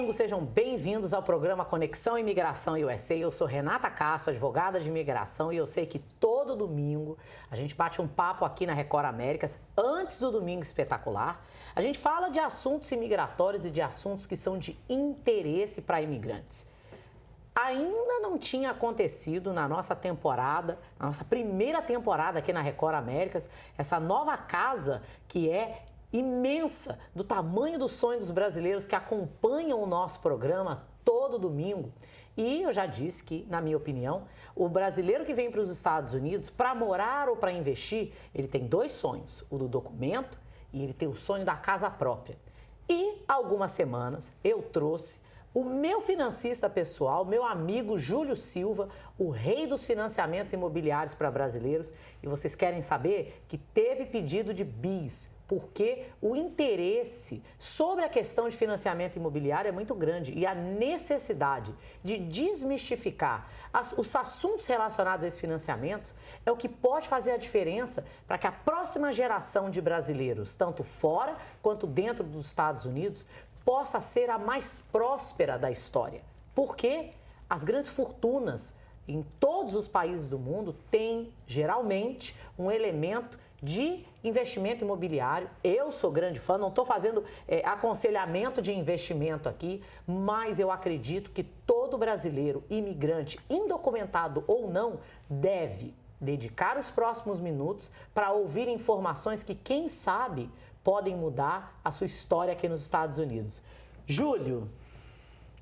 amigos, sejam bem-vindos ao programa Conexão Imigração USA. Eu sou Renata Castro, advogada de imigração, e eu sei que todo domingo a gente bate um papo aqui na Record Américas, antes do Domingo Espetacular. A gente fala de assuntos imigratórios e de assuntos que são de interesse para imigrantes. Ainda não tinha acontecido na nossa temporada, na nossa primeira temporada aqui na Record Américas, essa nova casa que é imensa, do tamanho do sonho dos brasileiros que acompanham o nosso programa todo domingo. E eu já disse que, na minha opinião, o brasileiro que vem para os Estados Unidos para morar ou para investir, ele tem dois sonhos, o do documento e ele tem o sonho da casa própria. E há algumas semanas eu trouxe o meu financista pessoal, meu amigo Júlio Silva, o rei dos financiamentos imobiliários para brasileiros. E vocês querem saber que teve pedido de bis, porque o interesse sobre a questão de financiamento imobiliário é muito grande e a necessidade de desmistificar os assuntos relacionados a esses financiamentos é o que pode fazer a diferença para que a próxima geração de brasileiros, tanto fora quanto dentro dos Estados Unidos, possa ser a mais próspera da história. Porque as grandes fortunas em todos os países do mundo têm, geralmente, um elemento de investimento imobiliário. Eu sou grande fã, não estou fazendo aconselhamento de investimento aqui, mas eu acredito que todo brasileiro, imigrante, indocumentado ou não, deve dedicar os próximos minutos para ouvir informações que, quem sabe, podem mudar a sua história aqui nos Estados Unidos. Júlio.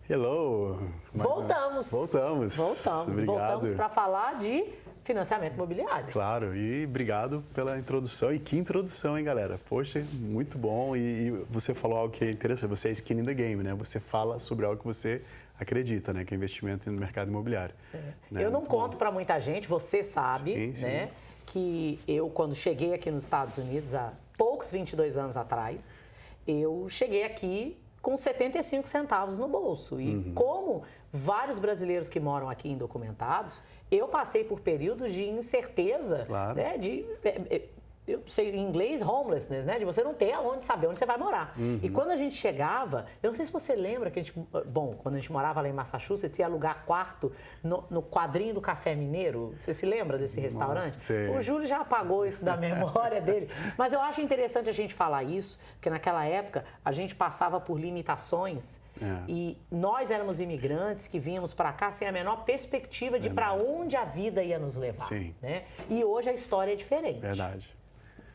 Hello! Voltamos. Obrigado. Voltamos para falar de financiamento imobiliário. Claro, e obrigado pela introdução. E que introdução, hein, galera? Poxa, muito bom. E você falou algo que é interessante, você é skin in the game, né? Você fala sobre algo que você acredita, né? Que é investimento no mercado imobiliário. Né? Eu não conto para muita gente, você sabe, sim. né? Que eu, quando cheguei aqui nos Estados Unidos, há poucos 22 anos atrás, eu cheguei aqui com 75 centavos no bolso. E como vários brasileiros que moram aqui indocumentados, eu passei por períodos de incerteza, claro, né? Eu sei em inglês, homelessness, né? De você não ter aonde saber onde você vai morar. E quando a gente chegava, eu não sei se você lembra que quando a gente morava lá em Massachusetts, ia alugar quarto no quadrinho do Café Mineiro. Você se lembra desse restaurante? Nossa, sei. O Júlio já apagou isso da memória dele. Mas eu acho interessante a gente falar isso, porque naquela época a gente passava por limitações e nós éramos imigrantes que vínhamos para cá sem a menor perspectiva de para onde a vida ia nos levar. Sim. Né? E hoje a história é diferente. Verdade.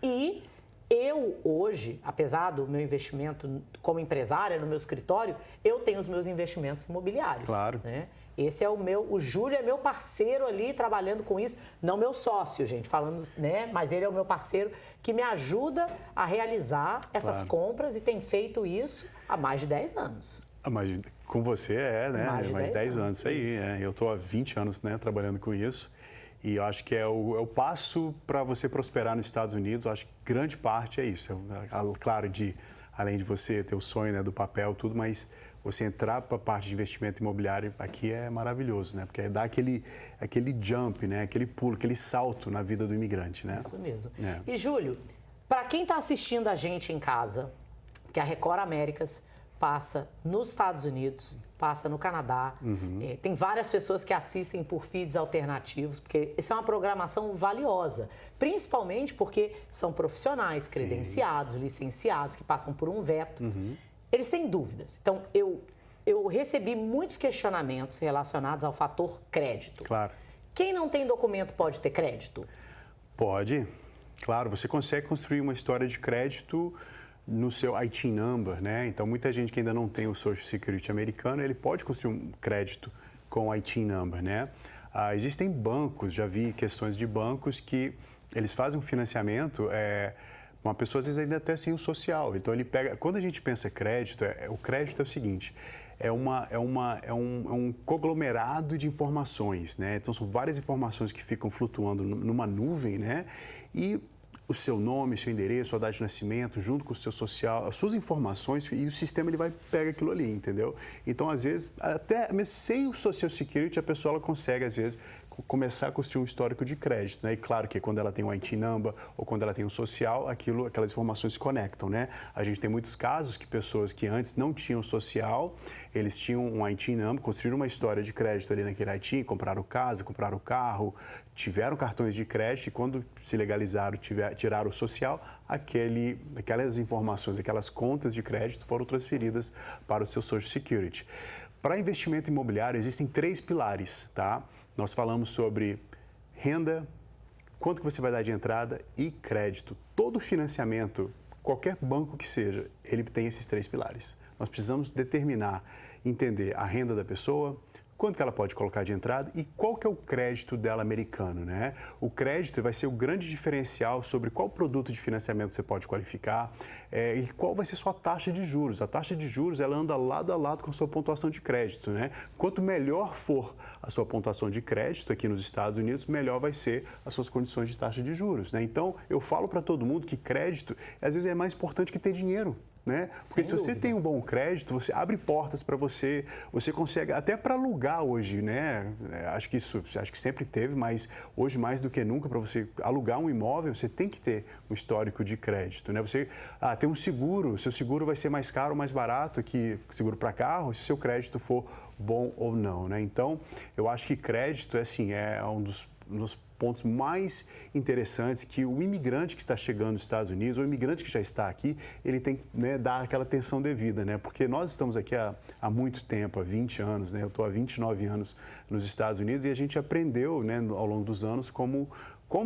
E eu hoje, apesar do meu investimento como empresária no meu escritório, eu tenho os meus investimentos imobiliários. Claro. Né? Esse é o Júlio é meu parceiro ali trabalhando com isso, não meu sócio, gente, falando, né? Mas ele é o meu parceiro que me ajuda a realizar essas compras e tem feito isso há mais de 10 anos. Com você né? Mais de 10 anos, isso aí. Eu estou há 20 anos, né, trabalhando com isso. E eu acho que é o passo para você prosperar nos Estados Unidos. Eu acho que grande parte é isso. Claro, além de você ter o sonho, né, do papel, tudo, mas você entrar para a parte de investimento imobiliário aqui é maravilhoso, né? Porque dá aquele jump, né? Aquele pulo, aquele salto na vida do imigrante, né? Isso mesmo. E, Júlio, para quem está assistindo a gente em casa, que a Record Américas passa nos Estados Unidos, passa no Canadá. Tem várias pessoas que assistem por feeds alternativos, porque essa é uma programação valiosa, principalmente porque são profissionais, credenciados, licenciados, que passam por um veto. Eles têm dúvidas. Então, eu recebi muitos questionamentos relacionados ao fator crédito. Claro. Quem não tem documento pode ter crédito? Pode. Claro, você consegue construir uma história de crédito no seu IT number, né? Então, muita gente que ainda não tem o Social Security americano, ele pode construir um crédito com o IT number, né? Existem bancos, já vi questões de bancos que eles fazem um financiamento, uma pessoa às vezes ainda até sem o social. Então, ele pega... Quando a gente pensa crédito, o crédito é o seguinte, é um conglomerado de informações, né? Então, são várias informações que ficam flutuando numa nuvem, né? E o seu nome, seu endereço, sua data de nascimento, junto com o seu social, as suas informações, e o sistema ele vai pegar aquilo ali, entendeu? Então, às vezes, até sem o Social Security, a pessoa ela consegue, às vezes, começar a construir um histórico de crédito, né? E claro que quando ela tem um IT number ou quando ela tem um social, aquelas informações se conectam, né? A gente tem muitos casos que pessoas que antes não tinham social, eles tinham um IT number, construíram uma história de crédito ali naquele IT, compraram casa, compraram carro, tiveram cartões de crédito e quando se legalizaram, tiraram o social, aquelas informações, aquelas contas de crédito foram transferidas para o seu Social Security. Para investimento imobiliário, existem 3 pilares, tá? Nós falamos sobre renda, quanto que você vai dar de entrada e crédito. Todo financiamento, qualquer banco que seja, ele tem esses 3 pilares. Nós precisamos determinar, entender a renda da pessoa, quanto que ela pode colocar de entrada e qual que é o crédito dela americano, né? O crédito vai ser o grande diferencial sobre qual produto de financiamento você pode qualificar e qual vai ser sua taxa de juros. A taxa de juros, ela anda lado a lado com a sua pontuação de crédito, né? Quanto melhor for a sua pontuação de crédito aqui nos Estados Unidos, melhor vai ser as suas condições de taxa de juros, né? Então, eu falo para todo mundo que crédito, às vezes, é mais importante que ter dinheiro. Né? Porque se você tem um bom crédito, você abre portas para você consegue até para alugar hoje, né? Acho que sempre teve, mas hoje mais do que nunca, para você alugar um imóvel, você tem que ter um histórico de crédito, né? Você tem um seguro, seu seguro vai ser mais caro ou mais barato que seguro para carro, se o seu crédito for bom ou não, né? Então, eu acho que crédito é um dos pontos mais interessantes que o imigrante que está chegando nos Estados Unidos, ou o imigrante que já está aqui, ele tem que dar aquela atenção devida, né? Porque nós estamos aqui há muito tempo, há 20 anos, né? Eu estou há 29 anos nos Estados Unidos e a gente aprendeu, né, ao longo dos anos como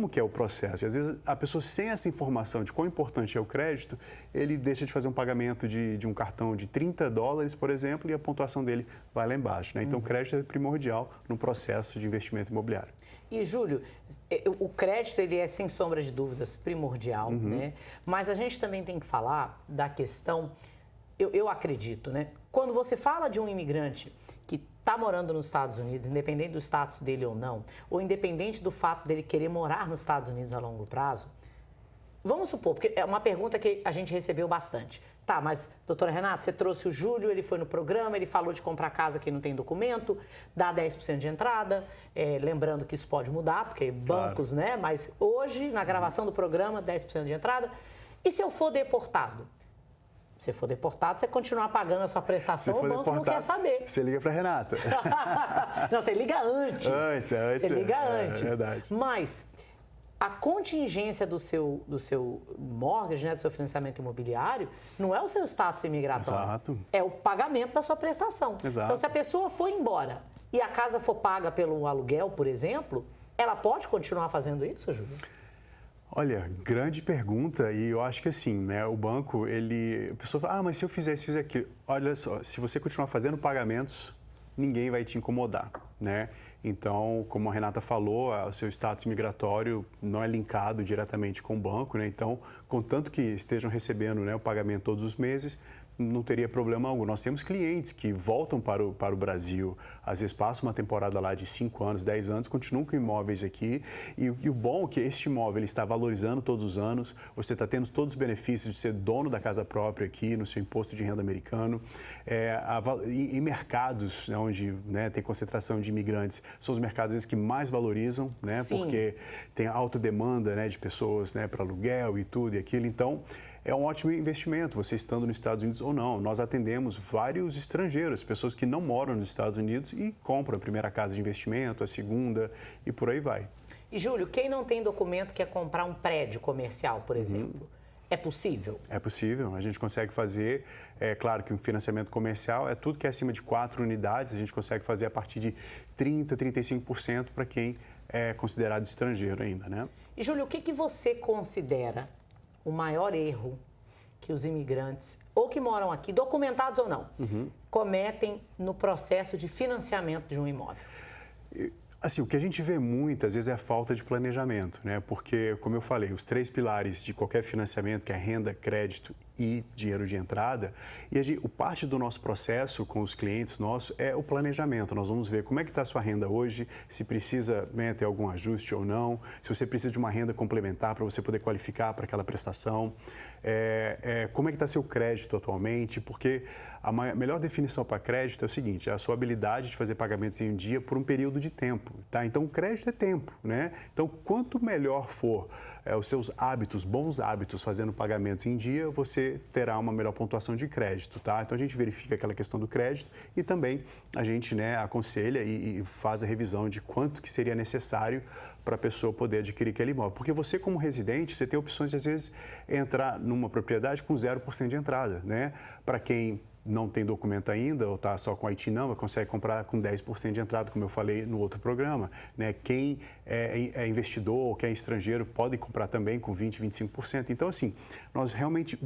que é o processo. E, às vezes, a pessoa sem essa informação de quão importante é o crédito, ele deixa de fazer um pagamento de um cartão de $30, por exemplo, e a pontuação dele vai lá embaixo, né? Então, o crédito é primordial no processo de investimento imobiliário. E, Júlio, o crédito, ele é, sem sombra de dúvidas, primordial, né? Mas a gente também tem que falar da questão, eu acredito, né? Quando você fala de um imigrante que está morando nos Estados Unidos, independente do status dele ou independente do fato dele querer morar nos Estados Unidos a longo prazo, vamos supor, porque é uma pergunta que a gente recebeu bastante. Tá, mas, doutora Renata, você trouxe o Júlio, ele foi no programa, ele falou de comprar casa que não tem documento, dá 10% de entrada, lembrando que isso pode mudar, porque bancos, claro, né? Mas hoje, na gravação do programa, 10% de entrada. E se eu for deportado? Se for deportado, você continuar pagando a sua prestação, o banco não quer saber. Você liga para a Renata. Não, você liga antes. Antes. Você liga antes. É verdade. Mas a contingência do seu mortgage, né, do seu financiamento imobiliário, não é o seu status imigratório. Exato. É o pagamento da sua prestação. Exato. Então, se a pessoa for embora e a casa for paga pelo aluguel, por exemplo, ela pode continuar fazendo isso, Júlio? Olha, grande pergunta, e eu acho que assim, né, o banco, a pessoa fala, mas se eu fizer aquilo, olha só, se você continuar fazendo pagamentos, ninguém vai te incomodar, né? Então, como a Renata falou, o seu status migratório não é linkado diretamente com o banco, né? Então, contanto que estejam recebendo, né, o pagamento todos os meses, não teria problema algum. Nós temos clientes que voltam para o Brasil, às vezes passam uma temporada lá de 5 anos, 10 anos, continuam com imóveis aqui. E o bom é que este imóvel ele está valorizando todos os anos, você está tendo todos os benefícios de ser dono da casa própria aqui, no seu imposto de renda americano. Em mercados onde, né, tem concentração de imigrantes, são os mercados às vezes, que mais valorizam, né, porque tem alta demanda, né, de pessoas, né, para aluguel e tudo e aquilo. Então, é um ótimo investimento, você estando nos Estados Unidos ou não. Nós atendemos vários estrangeiros, pessoas que não moram nos Estados Unidos e compram a primeira casa de investimento, a segunda e por aí vai. E, Júlio, quem não tem documento quer comprar um prédio comercial, por exemplo, é possível? É possível, a gente consegue fazer. É claro que um financiamento comercial é tudo que é acima de 4 unidades, a gente consegue fazer a partir de 30%, 35% para quem é considerado estrangeiro ainda, né? E, Júlio, o que você considera o maior erro que os imigrantes, ou que moram aqui, documentados ou não, cometem no processo de financiamento de um imóvel? Assim, o que a gente vê muitas vezes é a falta de planejamento, né? Porque, como eu falei, os 3 pilares de qualquer financiamento, que é renda, crédito e dinheiro de entrada. E parte do nosso processo com os clientes nossos é o planejamento. Nós vamos ver como é que está a sua renda hoje, se precisa, né, ter algum ajuste ou não, se você precisa de uma renda complementar para você poder qualificar para aquela prestação, como é que está seu crédito atualmente, porque a melhor definição para crédito é o seguinte, é a sua habilidade de fazer pagamentos em um dia por um período de tempo, tá? Então, o crédito é tempo, né? Então, quanto melhor for os seus hábitos, bons hábitos, fazendo pagamentos em dia, você terá uma melhor pontuação de crédito, tá? Então, a gente verifica aquela questão do crédito e também a gente, né, aconselha e faz a revisão de quanto que seria necessário para a pessoa poder adquirir aquele imóvel. Porque você, como residente, você tem opções de, às vezes, entrar numa propriedade com 0% de entrada, né? Para quem não tem documento ainda ou está só com a IT Number, consegue comprar com 10% de entrada, como eu falei no outro programa, né? Quem é investidor ou quem é estrangeiro pode comprar também com 20%, 25%. Então, assim, nós realmente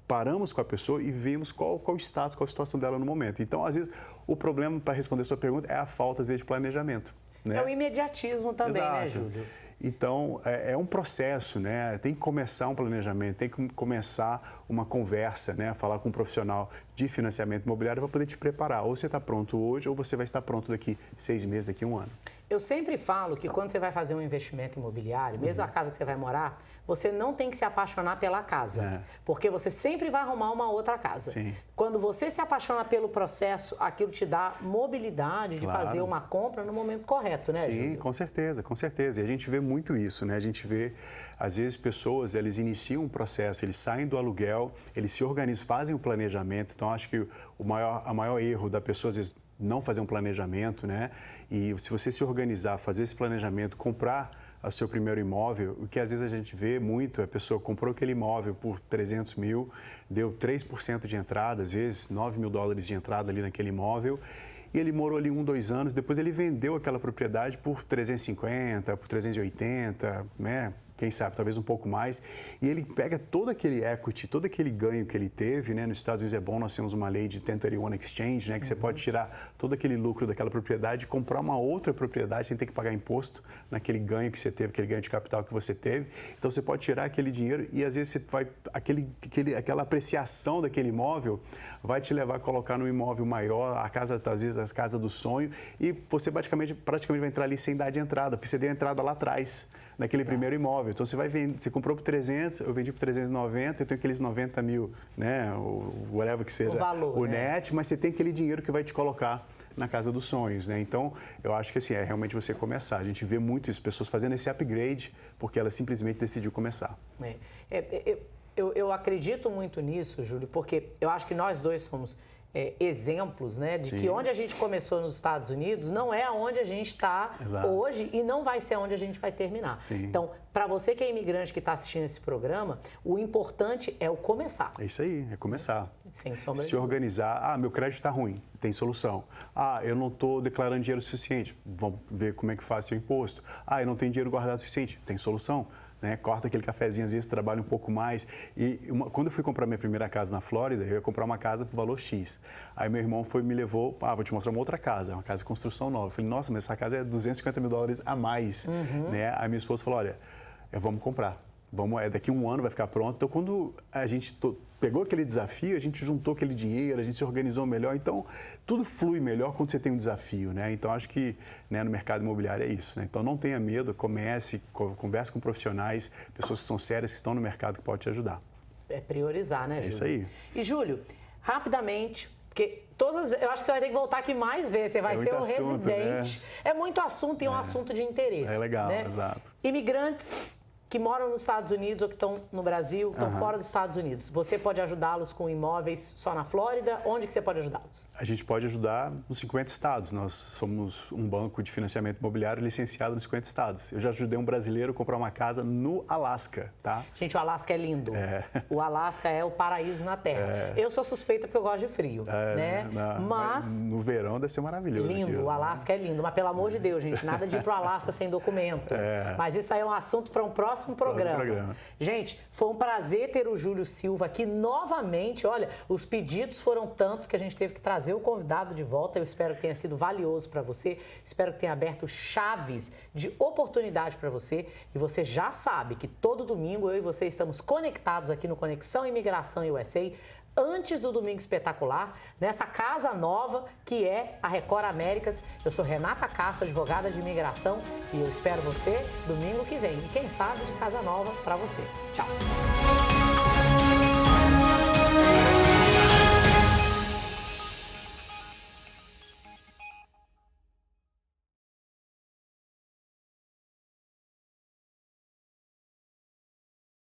paramos com a pessoa e vemos qual o status, qual a situação dela no momento. Então, às vezes, o problema, para responder a sua pergunta, é a falta, às vezes, de planejamento. Né? É o imediatismo também, Exato. né, Júlio? Então, é um processo, né? Tem que começar um planejamento, tem que começar uma conversa, né? Falar com um profissional de financiamento imobiliário para poder te preparar. Ou você está pronto hoje, ou você vai estar pronto daqui 6 meses, daqui 1 ano. Eu sempre falo que quando você vai fazer um investimento imobiliário, mesmo a casa que você vai morar, você não tem que se apaixonar pela casa, porque você sempre vai arrumar uma outra casa. Sim. Quando você se apaixona pelo processo, aquilo te dá mobilidade de fazer uma compra no momento correto, né, Júlio? Sim, com certeza, com certeza. E a gente vê muito isso, né? A gente vê, às vezes, pessoas, eles iniciam um processo, eles saem do aluguel, eles se organizam, fazem o planejamento. Então, acho que a maior erro da pessoa, às vezes, não fazer um planejamento, né? E se você se organizar, fazer esse planejamento, comprar o seu primeiro imóvel, o que às vezes a gente vê muito, a pessoa comprou aquele imóvel por 300 mil, deu 3% de entrada, às vezes $9 mil de entrada ali naquele imóvel, e ele morou ali 1, 2 anos, depois ele vendeu aquela propriedade por 350, por 380, né? Quem sabe, talvez um pouco mais, e ele pega todo aquele equity, todo aquele ganho que ele teve, né? Nos Estados Unidos é bom, nós temos uma lei de 1031 exchange, né? Que você pode tirar todo aquele lucro daquela propriedade e comprar uma outra propriedade sem ter que pagar imposto naquele ganho que você teve, aquele ganho de capital que você teve. Então, você pode tirar aquele dinheiro e, às vezes, você vai, aquela apreciação daquele imóvel vai te levar a colocar num imóvel maior, a casa, às vezes, a casa do sonho, e você praticamente vai entrar ali sem dar de entrada, porque você deu a entrada lá atrás, naquele primeiro imóvel. Então, você vai vender, você comprou por 300, eu vendi por 390, eu tenho aqueles 90 mil, né, o whatever que seja, o valor, o net, mas você tem aquele dinheiro que vai te colocar na casa dos sonhos, né? Então, eu acho que assim, é realmente você começar. A gente vê muito isso, pessoas fazendo esse upgrade porque ela simplesmente decidiu começar. Eu acredito muito nisso, Júlio, porque eu acho que nós dois somos exemplos, né, de que onde a gente começou nos Estados Unidos não é onde a gente está hoje e não vai ser onde a gente vai terminar. Sim. Então, para você que é imigrante que está assistindo esse programa, o importante é o começar. É isso aí, é começar. Sem sombra de Se organizar. Meu crédito está ruim, tem solução. Eu não estou declarando dinheiro suficiente, vamos ver como é que faz seu imposto. Eu não tenho dinheiro guardado suficiente, tem solução. Né? Corta aquele cafezinho, às vezes trabalha um pouco mais. E quando eu fui comprar minha primeira casa na Flórida, eu ia comprar uma casa por valor X. Aí meu irmão me levou, vou te mostrar uma outra casa, uma casa de construção nova. Eu falei, nossa, mas essa casa é $250 mil a mais. Né? Aí minha esposa falou, olha, vamos comprar. Daqui 1 ano vai ficar pronto. Então, quando a gente pegou aquele desafio, a gente juntou aquele dinheiro, a gente se organizou melhor. Então, tudo flui melhor quando você tem um desafio, né? Então, acho que, né, no mercado imobiliário é isso, né? Então, não tenha medo, converse com profissionais, pessoas que são sérias, que estão no mercado, que podem te ajudar. É priorizar, né, Júlio? É isso aí. E, Júlio, rapidamente, porque eu acho que você vai ter que voltar aqui mais vezes, você vai ser o residente. Né? É muito assunto e é um assunto de interesse. É legal, né? Exato. Imigrantes que moram nos Estados Unidos ou que estão no Brasil, estão fora dos Estados Unidos. Você pode ajudá-los com imóveis só na Flórida? Onde que você pode ajudá-los? A gente pode ajudar nos 50 estados. Nós somos um banco de financiamento imobiliário licenciado nos 50 estados. Eu já ajudei um brasileiro a comprar uma casa no Alasca, tá? Gente, o Alasca é lindo. O Alasca é o paraíso na Terra. Eu sou suspeita porque eu gosto de frio, né? Mas no verão deve ser maravilhoso. Lindo, aqui, o Alasca é lindo. Mas pelo amor de Deus, gente, nada de ir pro Alasca sem documento. Mas isso aí é um assunto para um próximo próximo programa. Gente, foi um prazer ter o Júlio Silva aqui novamente. Olha, os pedidos foram tantos que a gente teve que trazer o convidado de volta. Eu espero que tenha sido valioso para você. Espero que tenha aberto chaves de oportunidade para você. E você já sabe que todo domingo eu e você estamos conectados aqui no Conexão Imigração USA, antes do Domingo Espetacular, nessa casa nova que é a Record Américas. Eu sou Renata Castro, advogada de imigração, e eu espero você domingo que vem. E quem sabe de casa nova para você. Tchau!